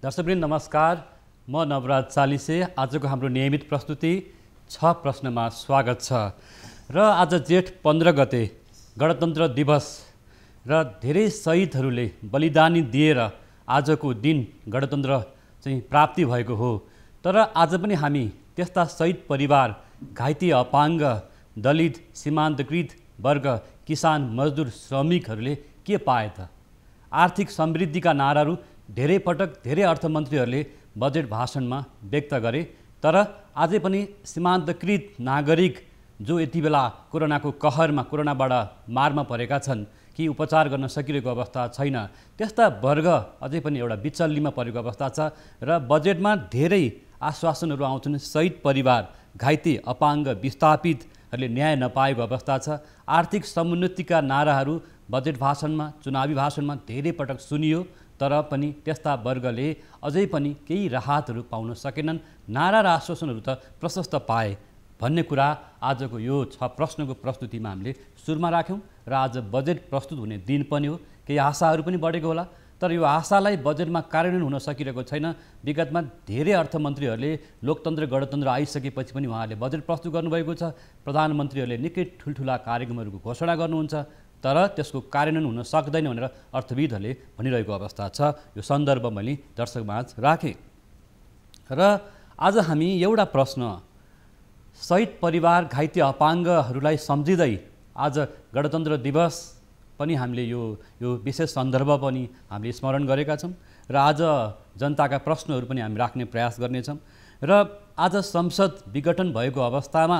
दर्शकवृन्द नमस्कार, म नवराज चालिसे। आजको हाम्रो नियमित प्रस्तुति 6 प्रश्नमा स्वागत छ। र आज जेठ 15 गते गणतन्त्र दिवस र धेरै शहीदहरूले बलिदानी दिएर आजको दिन गणतन्त्र चाहिँ प्राप्ति भएको हो। तर आज पनि हामी त्यस्ता शहीद परिवार, घाइते अपाङ्ग, दलित, सीमान्तकृत वर्ग, किसान, मजदुर, श्रमिकहरूले के पाए त? आर्थिक समृद्धिका नाराहरू धेरै पटक धेरै अर्थमन्त्रीहरूले बजेट भाषणमा व्यक्त गरे। तर अझै पनि सीमान्तकृत नागरिक जो यति बेला कोरोनाको कहरमा, कोरोनाबाट मारमा परेका छन् कि उपचार गर्न सकिरहेको अवस्था छैन, त्यस्ता वर्ग अझै पनि एउटा बिचल्लीमा परेको अवस्था छ। र बजेटमा धेरै आश्वासनहरू आउँछन्। शहीद परिवार, घाइते अपाङ्ग, विस्थापितहरूले न्याय नपाएको अवस्था छ। आर्थिक समुन्नतिका नाराहरू बजेट भाषणमा, चुनावी भाषणमा धेरै पटक सुनियो। तर पनि त्यस्ता वर्गले अझै पनि केही राहतहरू पाउन सकेनन्। नारा र आश्वासनहरू त प्रशस्त पाए भन्ने कुरा आजको यो 6 प्रश्नको प्रस्तुतिमा हामीले सुरुमा राख्यौँ। र आज बजेट प्रस्तुत हुने दिन पनि हो। केही आशाहरू पनि बढेको होला, तर यो आशालाई बजेटमा कार्यान्वयन हुन सकिरहेको छैन। विगतमा धेरै अर्थमन्त्रीहरूले लोकतन्त्र गणतन्त्र आइसकेपछि पनि उहाँहरूले बजेट प्रस्तुत गर्नुभएको छ। प्रधानमन्त्रीहरूले निकै ठुल्ठुला कार्यक्रमहरूको घोषणा गर्नुहुन्छ, तर त्यसको कार्यान्वयन हुन सक्दैन भनेर अर्थविदहरूले भनिरहेको अवस्था छ। यो सन्दर्भ मैले दर्शकमाझ राखेँ। र आज हामी एउटा प्रश्न, शहीद परिवार, घाइते अपाङ्गहरूलाई सम्झिँदै आज गणतन्त्र दिवस पनि हामीले यो विशेष सन्दर्भ पनि हामीले स्मरण गरेका छौँ। र आज जनताका प्रश्नहरू पनि हामी राख्ने प्रयास गर्नेछौँ। र आज संसद विघटन भएको अवस्थामा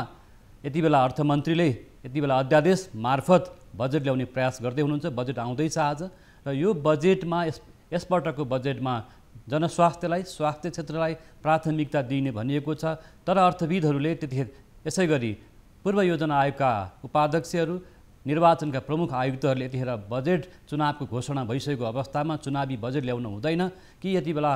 यति बेला अर्थमन्त्रीले यति बेला अध्यादेश मार्फत बजेट ल्याउने प्रयास गर्दै हुनुहुन्छ। बजेट आउँदैछ आज। र यो बजेटमा यसपटकको बजेटमा जनस्वास्थ्यलाई, स्वास्थ्य क्षेत्रलाई प्राथमिकता दिइने भनिएको छ। तर अर्थविदहरूले त्यतिखेर यसै गरी पूर्व योजना आयोगका उपाध्यक्षहरू, निर्वाचनका प्रमुख आयुक्तहरूले यतिखेर बजेट चुनावको घोषणा भइसकेको अवस्थामा चुनावी बजेट ल्याउन हुँदैन कि यति बेला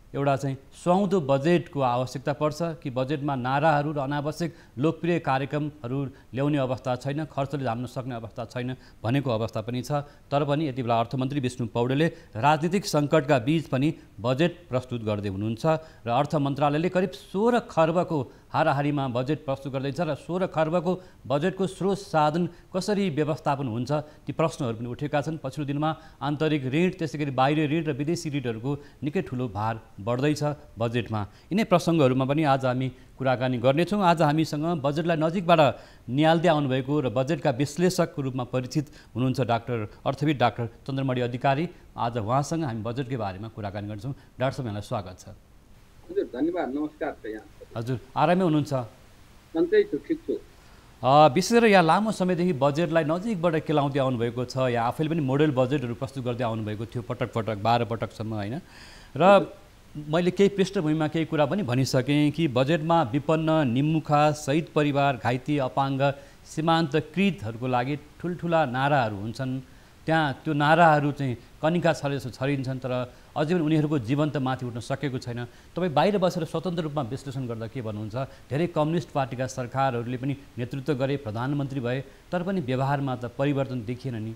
एउटा चाहिँ सुहाउँदो बजेटको आवश्यकता पर्छ कि बजेटमा नाराहरू र अनावश्यक लोकप्रिय कार्यक्रमहरू ल्याउने अवस्था छैन, खर्चले धाम्न सक्ने अवस्था छैन भनेको अवस्था पनि छ। तर पनि यति बेला अर्थमन्त्री विष्णु पौडेलले राजनीतिक सङ्कटका बीच पनि बजेट प्रस्तुत गर्दै हुनुहुन्छ। र अर्थ मन्त्रालयले करिब 16 खर्बको हाराहारीमा बजेट प्रस्तुत गर्दैछ। र 16 खर्बको बजेटको स्रोत साधन कसरी व्यवस्थापन हुन्छ, ती प्रश्नहरू पनि उठेका छन्। पछिल्लो दिनमा आन्तरिक ऋण, त्यसै गरी बाहिरी ऋण र विदेशी ऋणहरूको निकै ठुलो भार बढ्दैछ बजेटमा। यिनै प्रसङ्गहरूमा पनि आज हामी कुराकानी गर्नेछौँ। आज हामीसँग बजेटलाई नजिकबाट निहाल्दै आउनुभएको र बजेटका विश्लेषकको रूपमा परिचित हुनुहुन्छ अर्थविद डाक्टर चन्द्रमणि अधिकारी। आज उहाँसँग हामी बजेटकै बारेमा कुराकानी गर्छौँ। डाक्टर साहब, यहाँलाई स्वागत छ। हजुर, धन्यवाद। नमस्कार छ। यहाँ हजुर आरामै हुनुहुन्छ? सन्चै छु, ठिक छु। विशेष गरेर यहाँ लामो समयदेखि बजेटलाई नजिकबाट केलाउँदै आउनुभएको छ। यहाँ आफैले पनि मोडेल बजेटहरू प्रस्तुत गर्दै आउनुभएको थियो पटक पटक, 12 पटकसम्म, होइन? र मैले केही पृष्ठभूमिमा केही कुरा पनि भनिसकेँ कि बजेटमा विपन्न, निमुखा, शहीद परिवार, घाइते अपाङ्ग, सीमान्तकृतहरूको लागि ठुल्ठुला नाराहरू हुन्छन्। त्यहाँ त्यो नाराहरू चाहिँ कनिका छरिन्छन्, तर अझै पनि उनीहरूको जीवन त माथि उठ्न सकेको छैन। तपाईँ बाहिर बसेर स्वतन्त्र रूपमा विश्लेषण गर्दा के भन्नुहुन्छ? धेरै कम्युनिस्ट पार्टीका सरकारहरूले पनि नेतृत्व गरे, प्रधानमन्त्री भए, तर पनि व्यवहारमा त परिवर्तन देखिएन नि।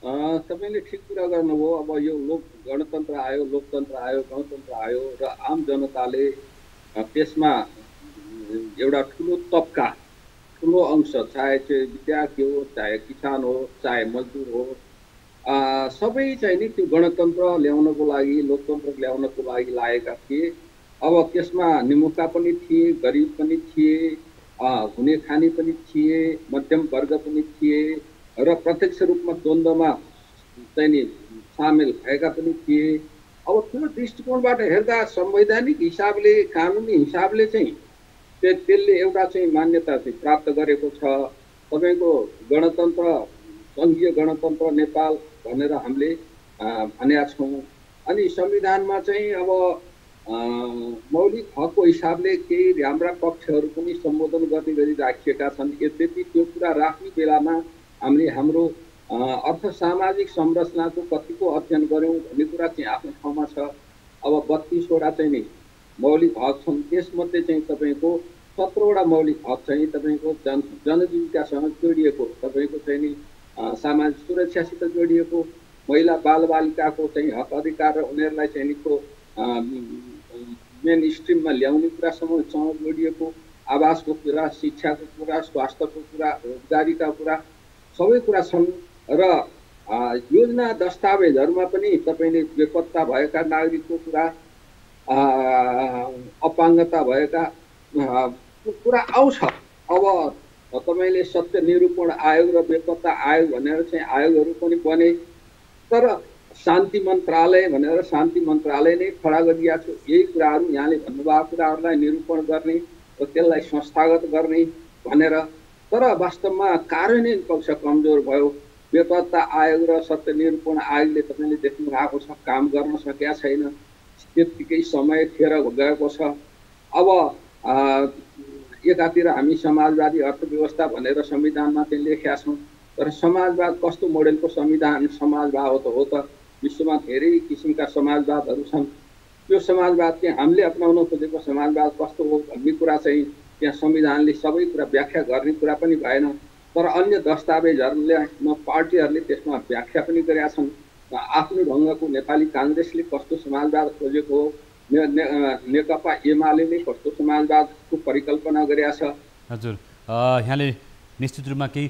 तपाईँले ठिक कुरा गर्नुभयो। अब यो गणतन्त्र आयो, लोकतन्त्र आयो, गणतन्त्र आयो र आम जनताले त्यसमा एउटा ठुलो तबका, ठुलो अंश, चाहे चाहिँ विद्यार्थी हो, चाहे किसान हो, चाहे मजदुर हो, सबै चाहिँ नि त्यो गणतन्त्र ल्याउनको लागि, लोकतन्त्र ल्याउनको लागि लागेका थिए। अब त्यसमा निमुखा पनि थिए, गरिब पनि थिए, हुने खाने पनि थिए, मध्यम वर्ग पनि थिए र प्रत्यक्ष रूपमा द्वन्द्वमा चाहिँ नि सामेल भएका पनि थिए। अब त्यो दृष्टिकोणबाट हेर्दा संवैधानिक हिसाबले, कानुनी हिसाबले चाहिँ त्यसले एउटा चाहिँ मान्यता चाहिँ प्राप्त गरेको छ। तपाईँको गणतन्त्र, सङ्घीय गणतन्त्र नेपाल भनेर हामीले भनेका छौँ। अनि संविधानमा चाहिँ अब मौलिक हकको हिसाबले केही राम्रा पक्षहरू पनि सम्बोधन गर्ने गरी राखिएका छन्। यद्यपि त्यो कुरा राख्ने बेलामा हामीले हाम्रो अर्थ सामाजिक संरचनाको कतिको अध्ययन गऱ्यौँ भन्ने कुरा चाहिँ आफ्नो ठाउँमा छ। अब 32 वटा चाहिँ नि मौलिक हक छन्। त्यसमध्ये चाहिँ तपाईँको 17 वटा मौलिक हक चाहिँ तपाईँको जनजीविकासँग जोडिएको, तपाईँको चाहिँ नि सामाजिक सुरक्षासित जोडिएको, महिला बालबालिकाको चाहिँ हक अधिकार र उनीहरूलाई चाहिँ निको मेन स्ट्रिममा ल्याउने कुरासँग जोडिएको, आवासको कुरा, शिक्षाको कुरा, स्वास्थ्यको कुरा, रोजगारीका कुरा सबै कुरा छन्। र योजना दस्तावेजहरूमा पनि तपाईँले बेपत्ता भएका नागरिकको कुरा, अपाङ्गता भएका कुरा आउँछ। अब तपाईँले सत्य निरूपण आयोग र बेपत्ता आयोग भनेर चाहिँ आयोगहरू पनि बने, तर शान्ति मन्त्रालय भनेर शान्ति मन्त्रालय नै खडा गरिएको छ। यही कुराहरू यहाँले भन्नुभएको कुराहरूलाई निरूपण गर्ने र त्यसलाई संस्थागत गर्ने भनेर, तर वास्तवमा कार्यान्वयन पक्ष कमजोर भयो। बेपत्ता आयोग र सत्य निरूपण आयोगले तपाईँले देख्नु भएको छ काम गर्न सकेका छैन, त्यत्तिकै समय खेर गएको छ। अब एकातिर हामी समाजवादी अर्थव्यवस्था भनेर संविधानमा चाहिँ लेखेका छौँ, तर समाजवाद कस्तो मोडेलको संविधान समाजवाद हो त? विश्वमा धेरै किसिमका समाजवादहरू छन्। त्यो समाजवाद चाहिँ हामीले अपनाउन खोजेको समाजवाद कस्तो हो भन्ने कुरा चाहिँ त्यहाँ संविधानले सबै कुरा व्याख्या गर्ने कुरा पनि भएन। तर अन्य दस्तावेजहरूले पार्टीहरूले त्यसमा व्याख्या पनि गरेका छन्। आफ्नो ढङ्गको नेपाली काङ्ग्रेसले कस्तो समाजवाद खोजेको हो, नेकपा एमाले कस्तो समाजवादको परिकल्पना गरेका छ। हजुर, यहाँले निश्चित रूपमा केही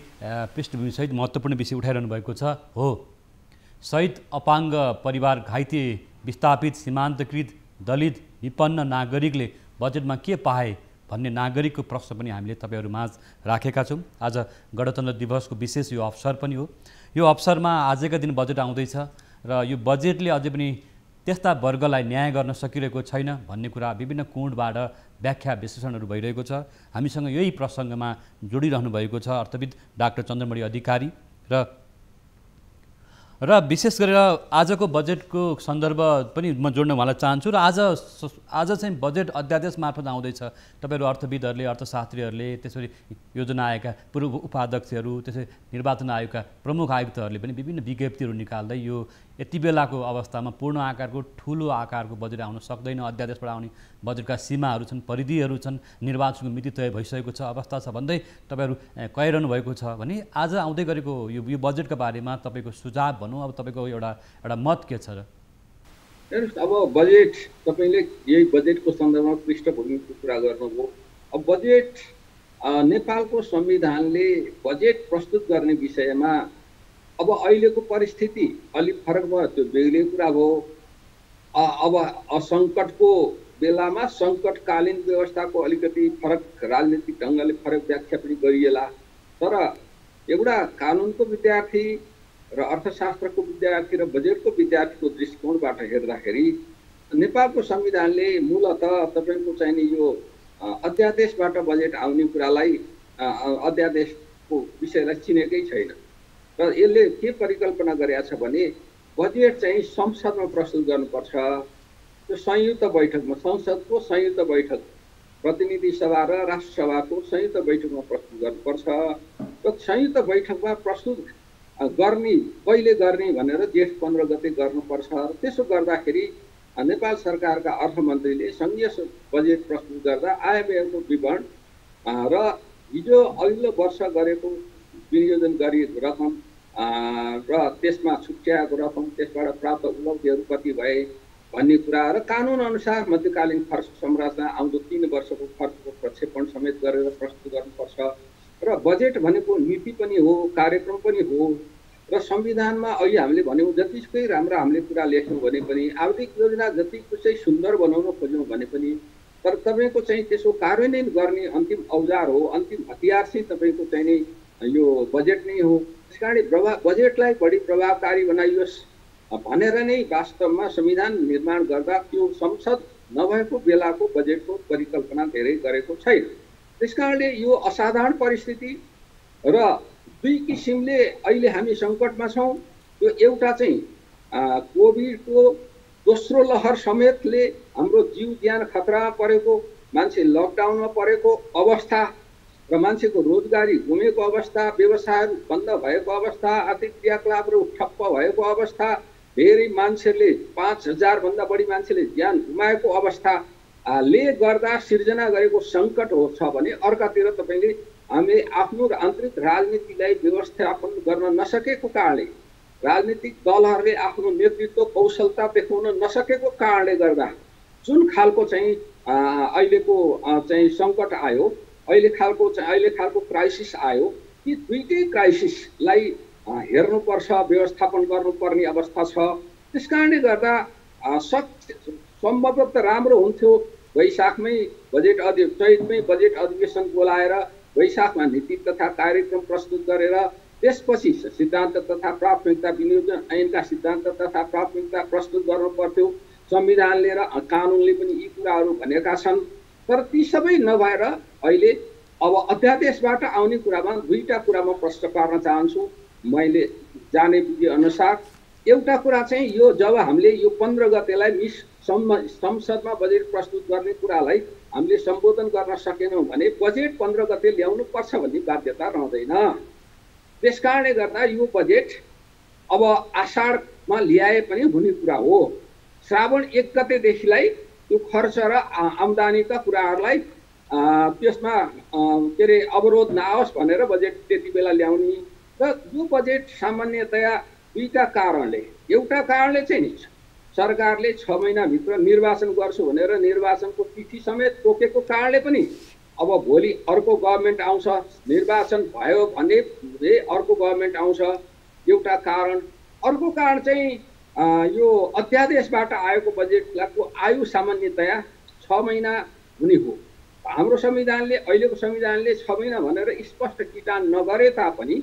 पृष्ठभूमिसहित महत्त्वपूर्ण विषय उठाइरहनु भएको छ। हो, शहीद अपाङ्ग परिवार, घाइते, विस्थापित, सीमान्तकृत, दलित, विपन्न नागरिकले बजेटमा के पाए भन्ने नागरिकको प्रश्न पनि हामीले तपाईँहरू माझ राखेका छौँ। आज गणतन्त्र दिवसको विशेष यो अवसर पनि हो। यो अवसरमा आजका दिन बजेट आउँदैछ र यो बजेटले अझै पनि त्यस्ता वर्गलाई न्याय गर्न सकिरहेको छैन भन्ने कुरा विभिन्न कोणबाट व्याख्या विश्लेषणहरू भइरहेको छ। हामीसँग यही प्रसङ्गमा जोडिरहनु भएको छ अर्थविद डाक्टर चन्द्रमणि अधिकारी र विशेष गरेर आजको बजेटको सन्दर्भ पनि म जोड्न उहाँलाई चाहन्छु। र आज चाहिँ बजेट अध्यादेश मार्फत आउँदैछ। तपाईँहरू अर्थविदहरूले, अर्थशास्त्रीहरूले, त्यसरी योजना आयोगका पूर्व उपाध्यक्षहरू, त्यसै निर्वाचन आयोगका प्रमुख आयुक्तहरूले पनि विभिन्न विज्ञप्तिहरू निकाल्दै यो यति बेलाको अवस्थामा पूर्ण आकारको ठुलो आकारको बजेट आउन सक्दैन, अध्यादेशबाट आउने बजेटका सीमाहरू छन्, परिधिहरू छन्, निर्वाचनको मिति तय भइसकेको छ अवस्था छ भन्दै तपाईँहरू कहिरहनु भएको छ भने आज आउँदै गरेको यो बजेटका बारेमा तपाईँको सुझाव भनौँ, अब तपाईँको एउटा मत के छ र? हेर्नुहोस्, अब बजेट तपाईँले यही बजेटको सन्दर्भमा पृष्ठभूमिको कुरा गर्नुभयो। अब बजेट नेपालको संविधानले बजेट प्रस्तुत गर्ने विषयमा अब अहिलेको परिस्थिति अलिक फरक भयो, त्यो बेग्लै कुरा भयो। अब सङ्कटको बेलामा सङ्कटकालीन व्यवस्थाको अलिकति फरक राजनीतिक ढङ्गले फरक व्याख्या पनि गरिएला। तर एउटा कानुनको विद्यार्थी र अर्थशास्त्रको विद्यार्थी र बजेटको विद्यार्थीको दृष्टिकोणबाट हेर्दाखेरि नेपालको संविधानले मूलत तपाईँको चाहिँ नि यो अध्यादेशबाट बजेट आउने कुरालाई अध्यादेशको विषयलाई चिनेकै छैन। र यसले के परिकल्पना गरेका छ भने बजेट चाहिँ संसदमा प्रस्तुत गर्नुपर्छ। त्यो संयुक्त बैठकमा, संसदको संयुक्त बैठक, प्रतिनिधि सभा र राष्ट्र सभाको संयुक्त बैठकमा प्रस्तुत गर्नुपर्छ। र संयुक्त बैठकमा प्रस्तुत गर्ने कहिले गर्ने भनेर जेठ 15 गते गर्नुपर्छ। र त्यसो गर्दाखेरि नेपाल सरकारका अर्थमन्त्रीले सङ्घीय बजेट प्रस्तुत गर्दा आय व्ययको विवरण र हिजो अघिल्लो वर्ष गरेको विनियोजन गरिएको रकम र त्यसमा छुट्याएको रकम, त्यसबाट प्राप्त उपलब्धिहरू कति भए भन्ने कुरा र कानुन अनुसार मध्यकालीन खर्च संरचना आउँदो 3 वर्षको खर्चको प्रक्षेपण समेत गरेर प्रस्तुत गर्नुपर्छ। र बजेट भनेको नीति पनि हो, कार्यक्रम पनि हो। र संविधानमा अहिले हामीले भन्यौँ जतिकै राम्रो हामीले कुरा लेख्यौँ भने पनि, आर्थिक योजना जतिको चाहिँ सुन्दर बनाउन खोज्यौँ भने पनि, तर तपाईँको चाहिँ त्यसो कार्यान्वयन गर्ने अन्तिम औजार हो, अन्तिम हतियार चाहिँ तपाईँको चाहिँ नि यो बजेट नै हो। त्यस कारण बजेटलाई बढी प्रभावकारी बनाइयोस् भनेर नै वास्तवमा संविधान निर्माण गर्दा त्यो संसद नभएको बेलाको बजेटको परिकल्पना धेरै गरेको छैन। त्यस कारणले यो असाधारण परिस्थिति र दुई किसिमले अहिले हामी सङ्कटमा छौँ। यो एउटा चाहिँ कोभिडको दोस्रो लहर समेतले हाम्रो जीव ज्यान खतरामा परेको, मान्छे लकडाउनमा परेको अवस्था र मान्छेको रोजगारी गुमेको अवस्था, व्यवसायहरू बन्द भएको अवस्था, आर्थिक क्रियाकलापहरू ठप्प भएको अवस्था, धेरै मान्छेले 5000 भन्दा बढी मान्छेले ज्यान गुमाएको अवस्थाले गर्दा सिर्जना गरेको सङ्कट हो छ भने अर्कातिर तपाईँले हामीले आफ्नो आन्तरिक राजनीतिलाई व्यवस्थापन गर्न नसकेको कारणले राजनीतिक दलहरूले आफ्नो नेतृत्व कौशलता देखाउन नसकेको कारणले गर्दा जुन खालको चाहिँ अहिलेको चाहिँ सङ्कट आयो, अहिले खालको क्राइसिस आयो, ती दुईटै क्राइसिसलाई हेर्नुपर्छ, व्यवस्थापन गर्नुपर्ने अवस्था छ। त्यस कारणले गर्दा सम्भवतः राम्रो हुन्थ्यो वैशाखमै चैतमै बजेट अधिवेशन बोलाएर वैशाखमा नीति तथा कार्यक्रम प्रस्तुत गरेर त्यसपछि सिद्धान्त तथा प्राथमिकता विनियोजन ऐनका सिद्धान्त तथा प्राथमिकता प्रस्तुत गर्नु पर्थ्यो। संविधानले र कानुनले पनि यी कुराहरू भनेका छन्। तर ती सबै नभएर अहिले अब अध्यादेशबाट आउने कुरामा दुईटा कुरामा प्रश्न पार्न चाहन्छु मैले जाने विधि अनुसार। एउटा कुरा चाहिँ यो जब हामीले यो 15 गतेलाई संसदमा बजेट प्रस्तुत गर्ने कुरालाई हामीले सम्बोधन गर्न सकेनौँ भने बजेट 15 गते ल्याउनु पर्छ भन्ने बाध्यता रहँदैन। त्यसकारणले गर्दा यो बजेट अब आषाढमा ल्याए पनि हुने कुरा हो। श्रावण 1 गतेदेखिलाई त्यो खर्च र आम्दानीका कुराहरूलाई त्यसमा के अरे अवरोध नआओस् भनेर बजेट त्यति बेला ल्याउने। र यो बजेट सामान्यतया दुईटा कारणले, एउटा कारणले चाहिँ नि सरकारले 6 महिनाभित्र निर्वाचन गर्छु भनेर निर्वाचनको तिथि समेत तोकेको कारणले पनि अब भोलि अर्को गभर्मेन्ट आउँछ, निर्वाचन भयो भने अर्को गभर्मेन्ट आउँछ, एउटा कारण। अर्को कारण चाहिँ यो अध्यादेशबाट आएको बजेटको आयु सामान्यतया 6 महिना हुने हो। हाम्रो संविधानले, अहिलेको संविधानले 6 महिना भनेर स्पष्ट किटान नगरे तापनि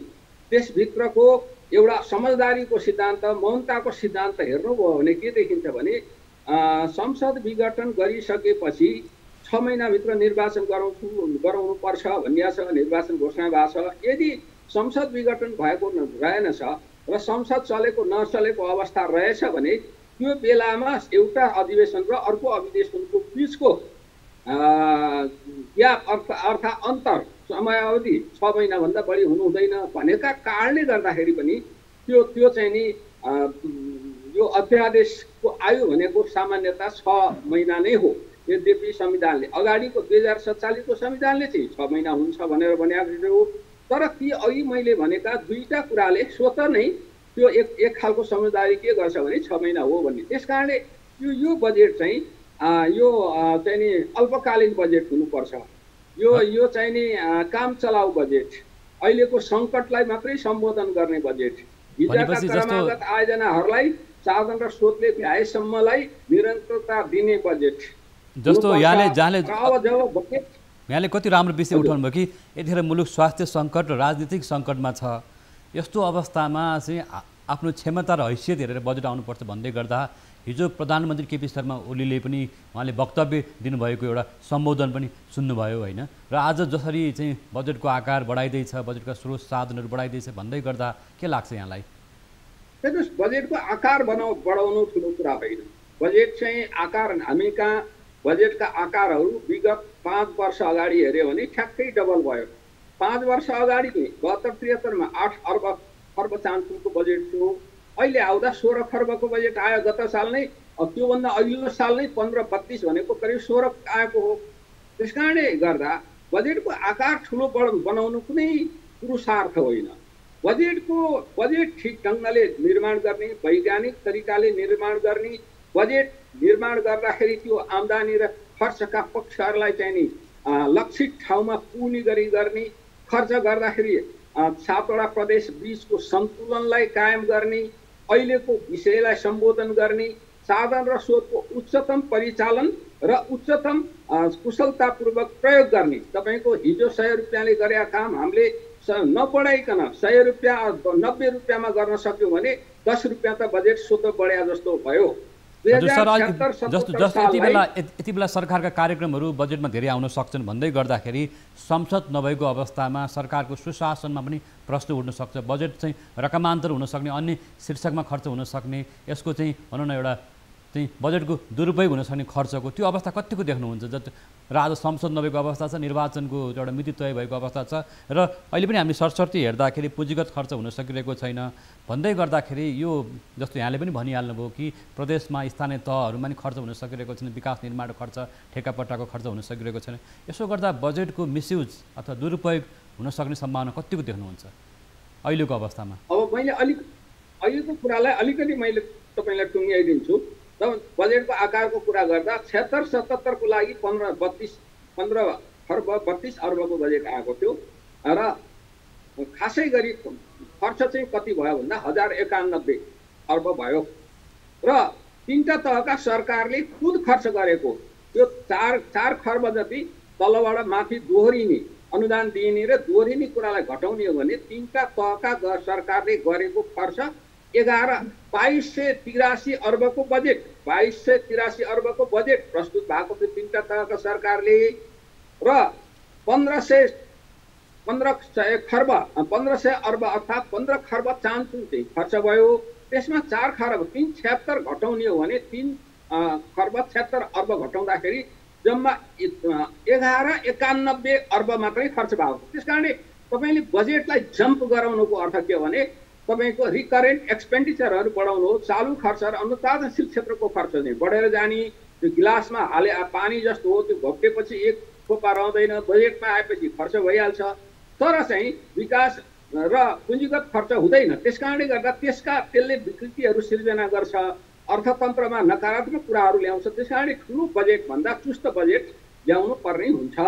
त्यसभित्रको एउटा समझदारीको सिद्धान्त, मौनताको सिद्धान्त हेर्नुभयो भने के देखिन्छ भने संसद विघटन गरिसकेपछि 6 महिनाभित्र निर्वाचन गराउनुपर्छ भन्ने छ, निर्वाचन घोषणा भएको छ। यदि संसद विघटन भएको रहेनछ र संसद चलेको नचलेको अवस्था रहेछ भने त्यो बेलामा एउटा अधिवेशन र अर्को अधिवेशनको बिचको ग्याप अर्थात् अन्तर समयावधि 6 महिनाभन्दा बढी हुनु हुँदैन भनेका कारणले गर्दाखेरि पनि त्यो चाहिँ नि यो अध्यादेशको आयु भनेको सामान्यतः 6 महिना नै हो। यद्यपि संविधानले अगाडिको 2047 को संविधानले चाहिँ 6 महिना हुन्छ भनेर भनेको हो। तर ती अघि मैले भनेका दुईटा कुराले स्वतः नै त्यो एक खालको समझदारी के गर्छ भने 6 महिना हो भन्ने। त्यसकारणले यो बजेट चाहिँ यो चाहिँ नि अल्पकालीन बजेट हुनुपर्छ। यो चाहिँ नि काम चलाउ बजेट, अहिलेको सङ्कटलाई मात्रै सम्बोधन गर्ने बजेट, हिजोका क्रमागत आयोजनाहरूलाई साधन र स्रोतले भ्याएसम्मलाई निरन्तरता दिने बजेट जस्तो यहाँले कति राम्रो विषय उठाउनु भयो कि यतिखेर मुलुक स्वास्थ्य सङ्कट र राजनीतिक सङ्कटमा छ। यस्तो अवस्थामा चाहिँ आफ्नो क्षमता र हैसियत हेरेर बजेट आउनुपर्छ भन्दै गर्दा हिजो प्रधानमन्त्री केपी शर्मा ओलीले पनि उहाँले वक्तव्य दिनुभएको एउटा सम्बोधन पनि सुन्नुभयो होइन। र आज जसरी चाहिँ बजेटको आकार बढाइँदैछ, बजेटका स्रोत साधनहरू बढाइँदैछ भन्दै गर्दा के लाग्छ यहाँलाई? हेर्नुहोस्, बजेटको आकार बढाउनु ठुलो कुरा होइन। बजेट चाहिँ आकार, हामी कहाँ बजेटका आकारहरू विगत 5 वर्ष अगाडि हेऱ्यो भने ठ्याक्कै डबल भयो। 5 वर्ष अगाडि 72-73 मा 8 खर्ब चान्चुको बजेट थियो। अहिले आउँदा 16 खर्बको बजेट आयो। गत साल नै, त्योभन्दा अघिल्लो साल नै 15-32 भनेको करिब 16 आएको हो। त्यसकारणले गर्दा बजेटको आकार ठुलो बनाउनु कुनै पुरुषार्थ होइन। बजेट ठिक ढङ्गले निर्माण गर्ने, वैज्ञानिक तरिकाले निर्माण गर्ने, बजेट निर्माण गर्दाखेरि त्यो आम्दानी र खर्चका पक्षहरूलाई चाहिँ नि लक्षित ठाउँमा पुग्ने गरी गर्ने, खर्च गर्दाखेरि 7वटा प्रदेश बीचको सन्तुलनलाई कायम गर्ने, अहिलेको विषयलाई सम्बोधन गर्ने, साधन र स्रोतको उच्चतम परिचालन र उच्चतम कुशलतापूर्वक प्रयोग गर्ने। तपाईँको हिजो 100 रुपियाँले गरेका काम हामीले नबढाइकन 100 रुपियाँ 90 रुपियाँमा गर्न सक्यौँ भने 10 रुपियाँ त बजेट स्वतः बढ्या जस्तो भयो। यति बेला सरकारका कार्यक्रमहरू बजेटमा धेरै आउन सक्छन् भन्दै गर्दाखेरि संसद नभएको अवस्थामा सरकारको सुशासनमा पनि प्रश्न उठ्न सक्छ। बजेट चाहिँ रकमान्तर हुन सक्ने, अन्य शीर्षकमा खर्च हुन सक्ने, यसको चाहिँ भनौँ न एउटा चाहिँ बजेटको दुरुपयोग हुन सक्ने खर्चको त्यो अवस्था कतिको देख्नुहुन्छ? र आज संसद नभएको अवस्था छ, निर्वाचनको एउटा मिति तय भएको अवस्था छ र अहिले पनि हामी सरसर्ती हेर्दाखेरि पुँजीगत खर्च हुन सकिरहेको छैन भन्दै गर्दाखेरि यो जस्तो यहाँले पनि भनिहाल्नुभयो कि प्रदेशमा स्थानीय तहहरूमा पनि खर्च हुन सकिरहेको छैन, विकास निर्माण खर्च, ठेकापट्टाको खर्च हुन सकिरहेको छैन। यसो गर्दा बजेटको मिसयुज अथवा दुरुपयोग हुन सक्ने सम्भावना कतिको देख्नुहुन्छ अहिलेको अवस्थामा? अब मैले अहिलेको कुरालाई अलिकति मैले तपाईँलाई टुङ्ग्याइदिन्छु। बजेटको आकारको कुरा गर्दा 76-77 को लागि 15 खर्ब 32 अर्बको बजेट आएको थियो र खासै गरी खर्च चाहिँ कति भयो भन्दा 1091 अर्ब भयो र तीनटा तहका सरकारले खुद खर्च गरेको त्यो 4 खर्ब जति तलबाट माथि दोहोरिने अनुदान दिइने र दोहोरिने कुरालाई घटाउने हो भने तीनटा तहका सरकारले गरेको खर्च 2283 अर्बको बजेट 2283 अर्बको बजेट प्रस्तुत भएको थियो तीनटा तहका सरकारले र 1500 खर्ब 1500 अर्ब अर्थात् 15 खर्ब चान्चु चाहिँ खर्च भयो। त्यसमा 4 खर्ब 376 घटाउने हो भने 3 खर्ब 76 अर्ब घटाउँदाखेरि जम्मा 1191 अर्ब मात्रै खर्च भएको। त्यसकारणले तपाईँले बजेटलाई जम्प गराउनुको अर्थ के हो भने तपाईँको रिकरेन्ट एक्सपेन्डिचरहरू बढाउनु हो, चालु खर्चहरू अनुत्पादनशील क्षेत्रको खर्च चाहिँ बढेर जाने। त्यो गिलासमा हाले पानी जस्तो हो, त्यो घोप्टेपछि एक थोपा रहँदैन, बजेटमा आएपछि खर्च भइहाल्छ तर चाहिँ विकास र पुँजीगत खर्च हुँदैन। त्यसकारणले गर्दा त्यसले विकृतिहरू सिर्जना गर्छ, अर्थतन्त्रमा नकारात्मक कुराहरू ल्याउँछ। त्यसकारणले ठुलो बजेटभन्दा चुस्त बजेट ल्याउनु पर्ने हुन्छ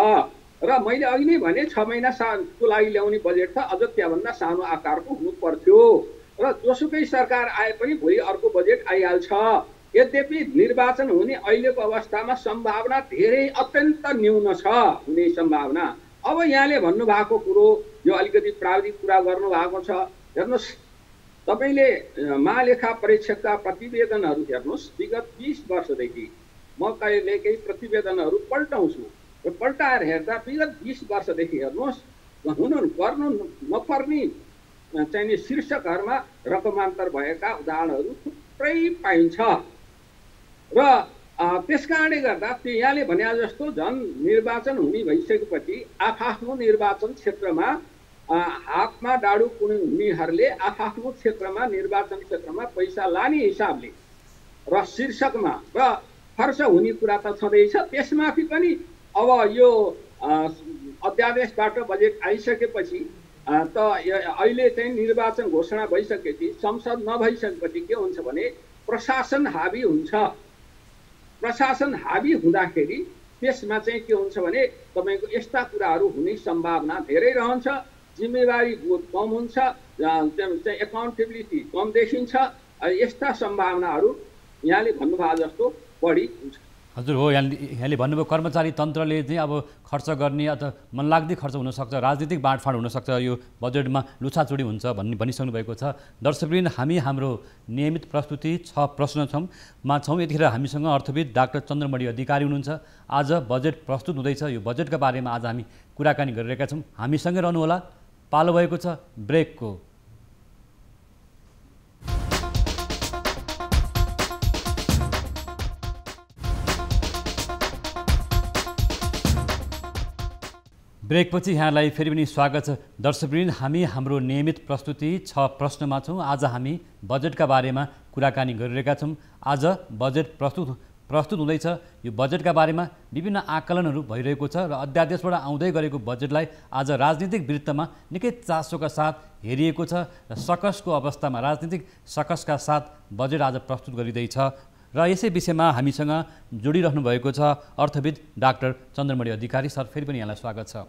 र मैले अघि नै भने 6 महिनाको लागि ल्याउने बजेट त अझ त्यहाँभन्दा सानो आकारको हुनु पर्थ्यो र जोसुकै सरकार आए पनि भोलि अर्को बजेट आइहाल्छ। यद्यपि निर्वाचन हुने अहिलेको अवस्थामा सम्भावना धेरै अत्यन्त न्यून छ हुने सम्भावना। अब यहाँले भन्नुभएको कुरो यो अलिकति प्राविधिक कुरा गर्नुभएको छ। हेर्नुहोस् तपाईँले महालेखा परीक्षकका प्रतिवेदनहरू हेर्नुहोस्, विगत 20 वर्षदेखि म कहिलेकै प्रतिवेदनहरू पल्टाउँछु र पल्टाएर हेर्दा विगत 20 वर्षदेखि हेर्नुहोस् गर्नु नपर्ने चाहिने शीर्षकहरूमा रकमान्तर भएका उदाहरणहरू थुप्रै पाइन्छ र त्यसकारणले गर्दा यहाँले भने जस्तो झन् निर्वाचन हुने भइसकेपछि आफ्नो निर्वाचन क्षेत्रमा हातमा डाडु हुनेहरूले आफ्नो क्षेत्रमा निर्वाचन क्षेत्रमा पैसा लाने हिसाबले र शीर्षकमा र खर्च हुने कुरा त छँदैछ। त्यसमाथि पनि अब यो अध्यादेशबाट बजेट आइसकेपछि त अहिले चाहिँ निर्वाचन घोषणा भइसकेपछि संसद नभइसकेपछि के हुन्छ भने प्रशासन हावी हुन्छ। प्रशासन हावी हुँदाखेरि त्यसमा चाहिँ के हुन्छ भने तपाईँको यस्ता कुराहरू हुने सम्भावना धेरै रहन्छ, जिम्मेवारी बोध कम हुन्छ, एकाउन्टेबिलिटी कम देखिन्छ। यस्ता सम्भावनाहरू यहाँले भन्नुभएको जस्तो बढी हुन्छ। हजुर हो, यहाँले भन्नुभयो कर्मचारी तन्त्रले चाहिँ अब खर्च गर्ने अथवा मनलाग्दी खर्च हुनसक्छ, राजनीतिक बाँडफाँड हुनसक्छ, यो बजेटमा लुछाचुडी हुन्छ भनिसक्नु भएको छ। दर्शकवृन्द, हामी हाम्रो नियमित प्रस्तुति 6 प्रश्न छौँ। यतिखेर हामीसँग अर्थविद डाक्टर चन्द्रमणि अधिकारी हुनुहुन्छ। आज बजेट प्रस्तुत हुँदैछ, यो बजेटका बारेमा आज हामी कुराकानी गरिरहेका छौँ। हामीसँगै रहनुहोला। पालो भएको छ ब्रेकको। ब्रेकपछि यहाँलाई फेरि पनि स्वागत छ। दर्शकवृन्द, हामी हाम्रो नियमित प्रस्तुति 6 प्रश्नमा छौँ। आज हामी बजेटका बारेमा कुराकानी गरिरहेका छौँ। आज बजेट प्रस्तुत हुँदैछ। यो बजेटका बारेमा विभिन्न आकलनहरू भइरहेको छ र अध्यादेशबाट आउँदै गरेको बजेटलाई आज राजनीतिक वृत्तमा निकै चासोका साथ हेरिएको छ र सकसको अवस्थामा राजनीतिक सकसका साथ बजेट आज प्रस्तुत गरिँदैछ र यसै विषयमा हामीसँग जोडिरहनु भएको छ अर्थविद डाक्टर चन्द्रमणि अधिकारी। सर, फेरि पनि यहाँलाई स्वागत छ।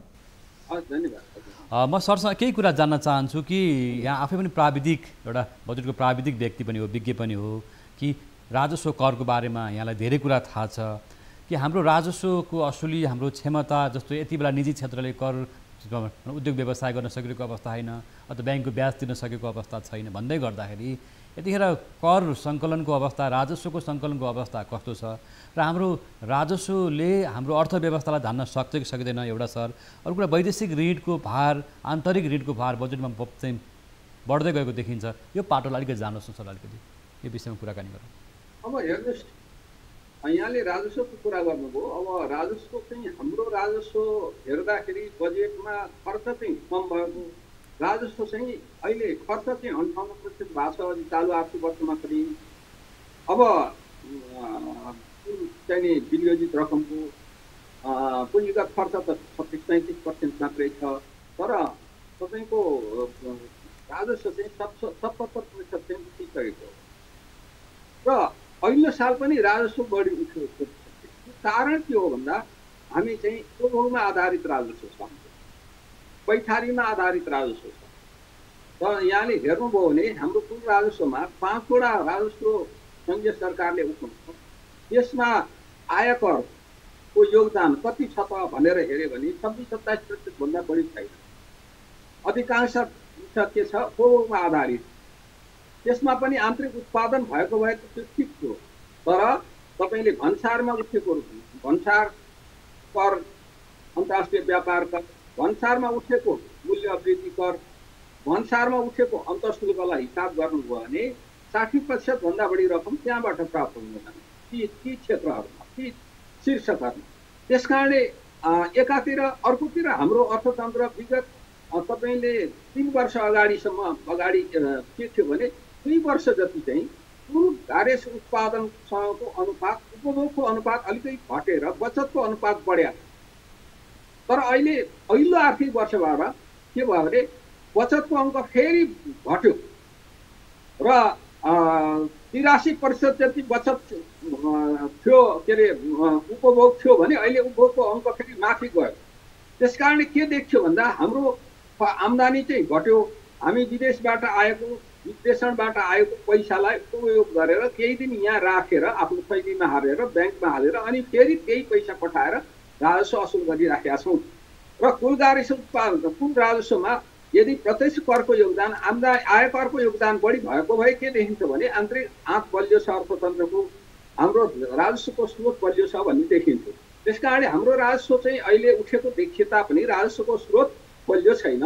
धन्यवाद। म सरसँग केही कुरा जान्न चाहन्छु कि यहाँ आफै पनि प्राविधिक, एउटा बजेटको प्राविधिक व्यक्ति पनि हो, विज्ञ पनि हो, कि राजस्व करको बारेमा यहाँलाई धेरै कुरा थाहा छ कि हाम्रो राजस्वको असुली हाम्रो क्षमता जस्तो यति बेला निजी क्षेत्रले कर उद्योग व्यवसाय गर्न सकेको अवस्था होइन अथवा ब्याङ्कको ब्याज तिर्न सकेको अवस्था छैन भन्दै गर्दाखेरि यतिखेर कर सङ्कलनको अवस्था, राजस्वको सङ्कलनको अवस्था कस्तो छ र हाम्रो राजस्वले हाम्रो अर्थव्यवस्थालाई धान्न सक्छ कि सक्दैन, एउटा सर। अरू कुरा वैदेशिक ऋणको भार, आन्तरिक ऋणको भार बजेटमा चाहिँ बढ्दै गएको देखिन्छ। यो पाटोलाई अलिकति जानुहोस् न सर, अलिकति यो विषयमा कुराकानी गरौँ। अब हेर्नुहोस्, यहाँले राजस्वको कुरा गर्नुभयो। अब राजस्व चाहिँ हाम्रो राजस्व हेर्दाखेरि बजेटमा खर्च चाहिँ कम भएको, राजस्व चाहिँ अहिले खर्च चाहिँ 58% भएको छ चालु आर्थिक वर्षमा पनि। अब चाहिँ विनियोजित रकमको पुँजीगत खर्च त 36-37% मात्रै छ, तर तपाईँको राजस्व चाहिँ 77% चाहिँ उठिसकेको हो र अघिल्लो साल पनि राजस्व बढी उठेको कारण के हो भन्दा हामी चाहिँ उपभोगमा आधारित राजस्व छ, पैठारीमा आधारित राजस्व छ। र यहाँले हेर्नुभयो भने हाम्रो कुल राजस्वमा 5वटा राजस्व सङ्घीय सरकारले उठाउँछ। त्यसमा आयकरको योगदान कति छ त भनेर हेऱ्यो भने 26-27% भन्दा बढी छैन। अधिकांश के छ उपभोगमा आधारित। त्यसमा पनि आन्तरिक उत्पादन भएको भए त्यो ठिक थियो, तर तपाईँले भन्सारमा उठेको भन्सार कर, अन्तर्राष्ट्रिय व्यापार कर, भन्सारमा उठेको मूल्य अभिवृद्धि कर, भन्सारमा उठेको अन्तःशुल्कलाई हिसाब गर्नुभयो भने 60% भन्दा बढी रकम त्यहाँबाट प्राप्त हुँदैन ती क्षेत्रहरूमा, ती शीर्षकहरूमा। त्यस कारणले एकातिर अर्कोतिर हाम्रो अर्थतन्त्र विगत तपाईँले 3 वर्ष अगाडि के थियो भने 2 वर्ष जति चाहिँ कुल गारेस उत्पादनसँगको अनुपात, उपभोगको अनुपात अलिकति घटेर बचतको अनुपात बढ्या। तर अहिले अघिल्लो आर्थिक वर्षबाट के भयो भने बचतको अङ्क फेरि घट्यो र 83% जति बचत थियो, के अरे उपभोग थियो भने अहिले उपभोगको अङ्क फेरि माथि गयो। त्यस कारणले के देख्यो भन्दा हाम्रो आम्दानी चाहिँ घट्यो। हामी विदेशबाट आएको, विदेशबाट आएको पैसालाई उपयोग गरेर केही दिन यहाँ राखेर आफ्नो थैलीमा हालेर ब्याङ्कमा हालेर अनि फेरि त्यही पैसा पठाएर राजस्व असुल गरिराखेका छौँ। र कुल गारेस उत्पादन, कुल राजस्वमा यदि प्रत्यक्ष करको योगदान, आयकरको योगदान बढी भएको भए के देखिन्छ भने आन्तरिक आँट बलियो छ, अर्थतन्त्रको हाम्रो राजस्वको स्रोत बलियो छ भन्ने देखिन्छ। त्यस कारणले हाम्रो राजस्व चाहिँ अहिले उठेको देखिए तापनि राजस्वको स्रोत बलियो छैन।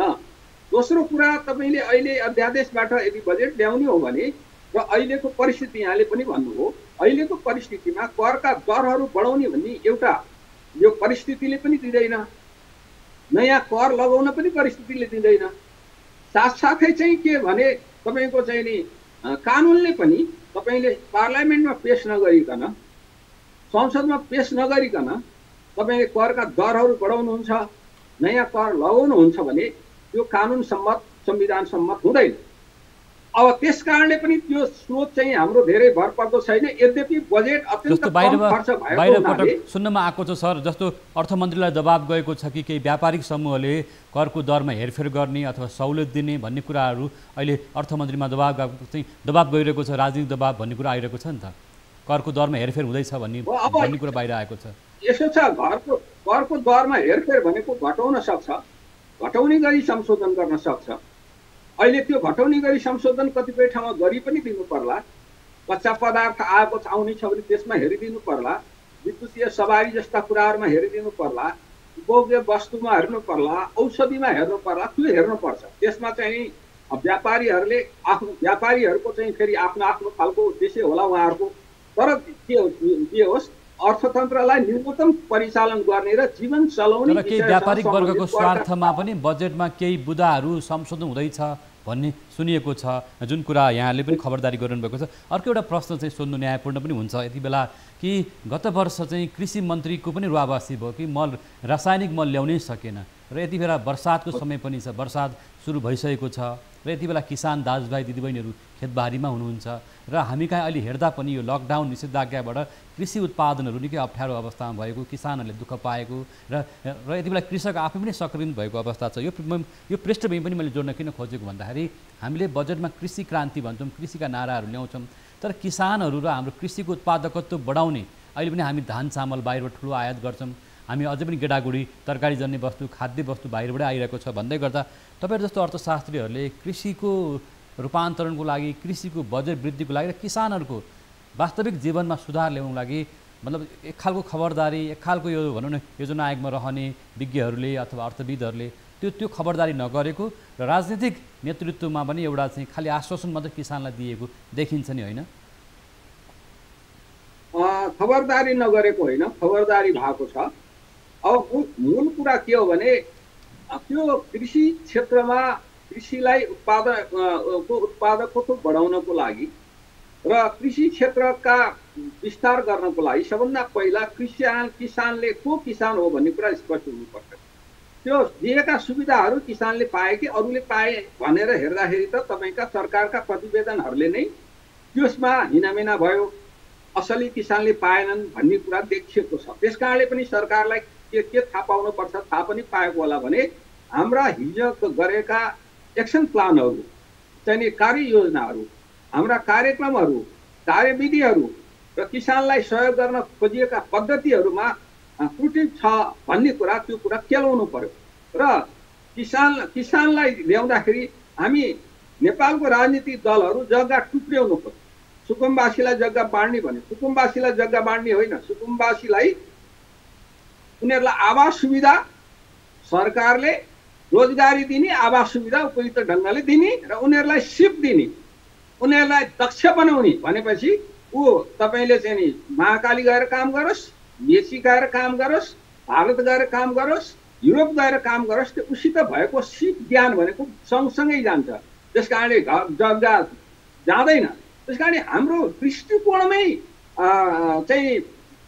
दोस्रो कुरा, तपाईँले अहिले अध्यादेशबाट यदि बजेट ल्याउने हो भने र अहिलेको परिस्थिति यहाँले पनि भन्नुभयो, अहिलेको परिस्थितिमा करका दरहरू बढाउने भन्ने एउटा यो परिस्थितिले पनि दिँदैन, नयाँ कर लगाउन पनि परिस्थितिले दिँदैन। साथसाथै चाहिँ के भने तपाईँको चाहिँ नि कानुनले पनि तपाईँले पार्लियामेन्टमा पेश नगरिकन, संसदमा पेश नगरिकन तपाईँले करका दरहरू बढाउनुहुन्छ, नयाँ कर लगाउनुहुन्छ भने त्यो कानुन सम्मत, संविधान सम्मत हुँदैन। अब त्यस कारणले पनि त्यो स्रोत चाहिँ हाम्रो धेरै भरपर्दो छैन। यद्यपि बजेट अत्यन्त कम खर्च भएको पटक सुन्नमा आएको छ सर, जस्तो अर्थमन्त्रीलाई दबाब गएको छ कि केही व्यापारिक समूहले करको दरमा हेरफेर गर्ने अथवा सहुलियत दिने भन्ने कुराहरू अहिले अर्थमन्त्रीमा दबाब गइरहेको छ, राजनीतिक दबाब भन्ने कुरा आइरहेको छ नि त। करको दरमा हेरफेर हुँदैछ भन्ने कुरा बाहिर आएको छ। यसो छ, करको दरमा हेरफेर भनेको घटाउन सक्छ, घटाउने गरी संशोधन गर्न सक्छ। अहिले त्यो घटाउने गरी संशोधन कतिपय ठाउँमा गरी पनि दिनु पर्ला। कच्चा पदार्थ आउने छ भने त्यसमा हेरिदिनु पर्ला, विद्युतीय सवारी जस्ता कुराहरूमा हेरिदिनु पर्ला, उपभोग्य वस्तुमा हेर्नु पर्ला, औषधिमा हेर्नु पर्ला, त्यो हेर्नुपर्छ। त्यसमा चाहिँ व्यापारीहरूको चाहिँ फेरि आफ्नो खालको उद्देश्य होला उहाँहरूको। तर के होस्, अर्थतन्त्रलाई न्यूनतम परिचालन गर्ने र जीवन चलाउने, तर केही व्यापारिक वर्गको स्वार्थमा पनि बजेटमा केही बुदाहरू संशोधन हुँदैछ भन्ने सुनिएको छ, जुन कुरा यहाँले पनि खबरदारी गर्नुभएको छ। अर्को एउटा प्रश्न चाहिँ सोध्नु न्यायपूर्ण पनि हुन्छ यति बेला कि गत वर्ष चाहिँ कृषि मन्त्रीको पनि रुवावासी भयो कि रासायनिक मल ल्याउनै सकेन र यति बेला बर्सातको समय पनि छ, बर्सात सुरु भइसकेको छ र यति बेला किसान दाजुभाइ दिदीबहिनीहरू खेतबारीमा हुनुहुन्छ र हामी कहाँ अहिले हेर्दा पनि यो लकडाउन निषेधाज्ञाबाट कृषि उत्पादनहरू निकै अप्ठ्यारो अवस्थामा भएको, किसानहरूले दुःख पाएको र यति बेला कृषक आफै पनि सङ्क्रमित भएको अवस्था छ। यो पृष्ठभूमि पनि मैले जोड्न किन खोजेको भन्दाखेरि हामीले बजेटमा कृषि क्रान्ति भन्छौँ, कृषिका नाराहरू ल्याउँछौँ, तर किसानहरू र हाम्रो कृषिको उत्पादकत्व बढाउने, अहिले पनि हामी धान चामल बाहिरबाट ठुलो आयात गर्छौँ, हामी अझै पनि गेडागुडी तरकारीजन्य वस्तु, खाद्य वस्तु बाहिरबाटै आइरहेको छ भन्दै गर्दा तपाईँहरू जस्तो अर्थशास्त्रीहरूले कृषिको रूपान्तरणको लागि, कृषिको बजेट वृद्धिको लागि र किसानहरूको वास्तविक जीवनमा सुधार ल्याउनको लागि मतलब एक खालको खबरदारी, एक खालको यो भनौँ न योजना आयोगमा रहने विज्ञहरूले अथवा अर्थविदहरूले त्यो खबरदारी नगरेको र राजनीतिक नेतृत्वमा पनि एउटा चाहिँ खालि आश्वासन मात्रै किसानलाई दिएको देखिन्छ नि, होइन? खबरदारी नगरेको होइन, खबरदारी भएको छ। अब मूल कुरा के हो भने त्यो कृषि क्षेत्रमा कृषिलाई उत्पादकत्व बढाउनको लागि र कृषि क्षेत्रका विस्तार गर्नको लागि सबभन्दा पहिला किसानले को किसान हो भन्ने कुरा स्पष्ट हुनुपर्छ। त्यो दिएका सुविधाहरू किसानले पाए कि अरूले पाए भनेर हेर्दाखेरि त तपाईँका सरकारका प्रतिवेदनहरूले नै त्यसमा हिनामिना भयो, असली किसानले पाएनन् भन्ने कुरा देखिएको छ। त्यस कारणले पनि सरकारलाई के थाहा पाउनुपर्छ, थाहा पनि पाएको होला भने हाम्रा हिजो गरेका एक्सन प्लानहरू चाहिँ कार्ययोजनाहरू, हाम्रा कार्यक्रमहरू, कार्यविधिहरू र किसानलाई सहयोग गर्न खोजिएका पद्धतिहरूमा त्रुटि छ भन्ने कुरा, त्यो कुरा केलाउनु पर्यो। र किसानलाई ल्याउँदाखेरि हामी नेपालको राजनीतिक दलहरू जग्गा टुक्र्याउनु पर्यो। सुकुम्बासीलाई जग्गा बाँड्ने भने सुकुम्बासीलाई जग्गा बाँड्ने होइन, सुकुम्बासीलाई उनीहरूलाई आवास सुविधा सरकारले रोजगारी दिने, आवास सुविधा उपयुक्त ढङ्गले दिने र उनीहरूलाई सिप दिने, उनीहरूलाई दक्ष बनाउने। भनेपछि ऊ तपाईँले चाहिँ नि महाकाली गएर काम गरोस्, मेची गएर काम गरोस्, भारत गएर काम गरोस्, युरोप गएर काम गरोस्, त्यो उसित भएको सिप ज्ञान भनेको सँगसँगै जान्छ। त्यस कारणले जग्गा जाँदैन। त्यस कारण हाम्रो दृष्टिकोणमै चाहिँ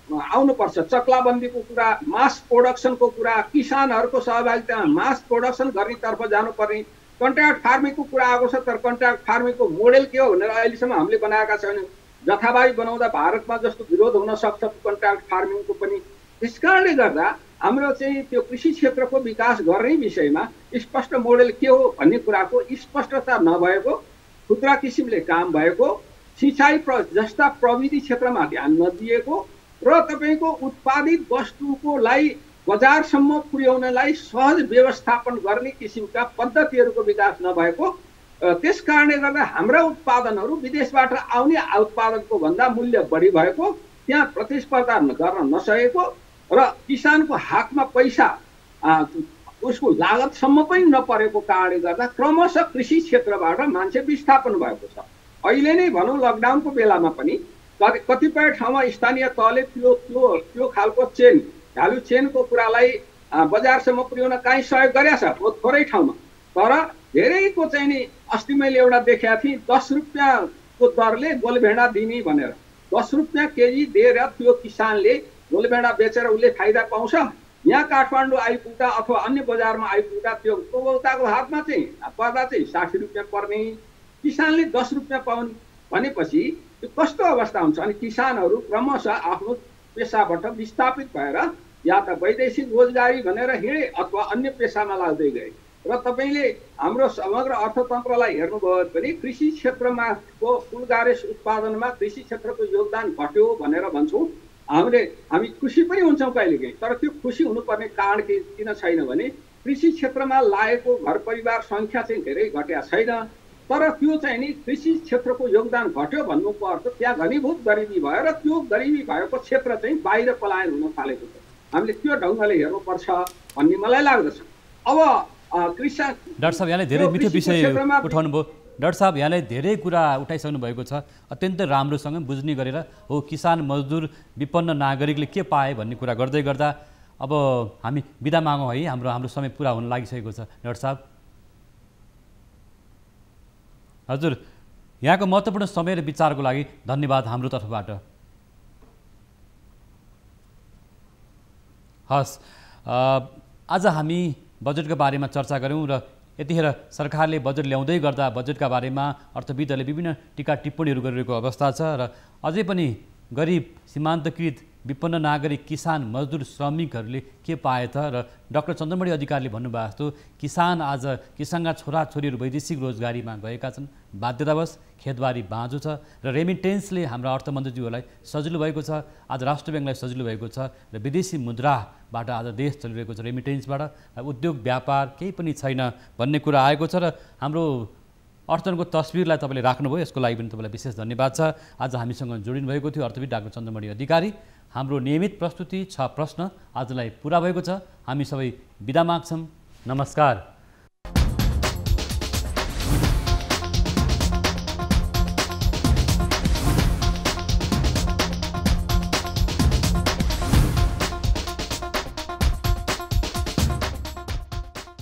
आउनुपर्छ। चक्लाबन्दीको कुरा, मास प्रोडक्सनको कुरा, किसानहरूको सहभागितामा मास प्रोडक्सन गर्नेतर्फ जानुपर्ने। कन्ट्र्याक्ट फार्मिङको कुरा आएको छ, तर कन्ट्र्याक्ट फार्मिङको मोडेल के हो भनेर अहिलेसम्म हामीले बनाएका छैनौँ। जथाभावी बनाउँदा भारतमा जस्तो विरोध हुन सक्छ कन्ट्र्याक्ट फार्मिङको पनि। त्यस कारणले गर्दा हाम्रो चाहिँ त्यो कृषि क्षेत्रको विकास गर्ने विषयमा स्पष्ट मोडेल के हो भन्ने कुराको स्पष्टता नभएको, खुद्रा किसिमले काम भएको, सिँचाइ जस्ता प्रविधि क्षेत्रमा ध्यान नदिएको र तपाईँको उत्पादित वस्तुकोलाई बजारसम्म पुर्याउनलाई सहज व्यवस्थापन गर्ने किसिमका पद्धतिहरूको विकास नभएको, त्यस कारणले गर्दा हाम्रा उत्पादनहरू विदेशबाट आउने उत्पादनको भन्दा मूल्य बढी भएको, त्यहाँ प्रतिस्पर्धा गर्न नसकेको र किसानको हातमा पैसा उसको लागतसम्म पनि नपरेको कारणले गर्दा क्रमशः कृषि क्षेत्रबाट मान्छे विस्थापन भएको छ। अहिले नै भनौँ लकडाउनको बेलामा पनि कतिपय ठाउँमा स्थानीय तहले त्यो खालको चेन, भ्यालु चेनको कुरालाई बजारसम्म पुर्याउन काहीँ सहयोग गरेको छ थोरै ठाउँमा। तर धेरैको चाहिँ नि अस्ति मैले एउटा देखेको थिएँ 10 रुपियाँको दरले गोलभेडा दिने भनेर। 10 रुपियाँ केजी दिएर त्यो किसानले गोलभेडा बेचेर उसले फाइदा पाउँछ। यहाँ काठमाडौँ आइपुग्दा अथवा अन्य बजारमा आइपुग्दा त्यो उपभोक्ताको हातमा चाहिँ पर्दा चाहिँ 60 रुपियाँ पर्ने, किसानले 10 रुपियाँ पाउने भनेपछि त्यो कस्तो अवस्था हुन्छ। अनि किसानहरू क्रमशः आफ्नो पेसाबाट विस्थापित भएर या त वैदेशिक रोजगारी भनेर हिँडे अथवा अन्य पेसामा लाग्दै गए। र तपाईँले हाम्रो समग्र अर्थतन्त्रलाई हेर्नुभयो भने कृषि क्षेत्रमा फुलगारेस उत्पादनमा कृषि क्षेत्रको योगदान घट्यो भनेर भन्छौँ। हामी खुसी पनि हुन्छौँ कहिलेकाहीँ, तर त्यो खुसी हुनुपर्ने कारण किन छैन भने कृषि क्षेत्रमा लागेको घर परिवार सङ्ख्या चाहिँ धेरै घटेको छैन, तर त्यो चाहिँ नि कृषि क्षेत्रको योगदान घट्यो भन्नुको अर्थ त्यहाँ घनीभूत गरिबी भयो र त्यो गरिबी भएको क्षेत्र चाहिँ बाहिर पलायन हुन थालेको छ। हामीले त्यो ढङ्गले हेर्नुपर्छ भन्ने मलाई लाग्दछ। अब डाक्टर साहब यहाँले धेरै मिठो विषय उठाउनु भयो। डाक्टर साहब यहाँले धेरै कुरा उठाइसक्नु भएको छ, अत्यन्तै राम्रोसँग बुझ्ने गरेर हो किसान मजदुर विपन्न नागरिकले के पाए भन्ने कुरा गर्दै गर्दा अब हामी बिदा मागौँ है, हाम्रो समय पुरा हुन लागिसकेको छ। डाक्टर साहब हजुर यहाँको महत्त्वपूर्ण समय र विचारको लागि धन्यवाद हाम्रो तर्फबाट। हस्, आज हामी बजेटको बारेमा चर्चा गऱ्यौँ र यतिखेर सरकारले बजेट ल्याउँदै गर्दा बजेटका बारेमा अर्थविदहरूले विभिन्न टिका टिप्पणीहरू गरिरहेको अवस्था छ र अझै पनि गरिब सीमान्तकृत विपन्न नागरिक किसान मजदुर श्रमिकहरूले के पाए त। र डाक्टर चन्द्रमणि अधिकारीले भन्नुभएको जस्तो किसानका छोराछोरीहरू वैदेशिक रोजगारीमा गएका छन्, बाध्यतावश खेतबारी बाँझो छ र रेमिटेन्सले हाम्रा अर्थमन्त्रीज्यूहरूलाई सजिलो भएको छ, आज राष्ट्र ब्याङ्कलाई सजिलो भएको छ र विदेशी मुद्राबाट आज देश चलिरहेको छ रेमिटेन्सबाट। उद्योग व्यापार केही पनि छैन भन्ने कुरा आएको छ र हाम्रो अर्थतन्त्रको तस्बिरलाई तपाईँले राख्नुभयो, यसको लागि पनि तपाईँलाई विशेष धन्यवाद छ। आज हामीसँग जोडिनु भएको थियो अर्थविद डाक्टर चन्द्रमणि अधिकारी। हाम्रो नियमित प्रस्तुति 6 प्रश्न आजलाई पुरा भएको छ। हामी सबै बिदा माग्छौँ। नमस्कार।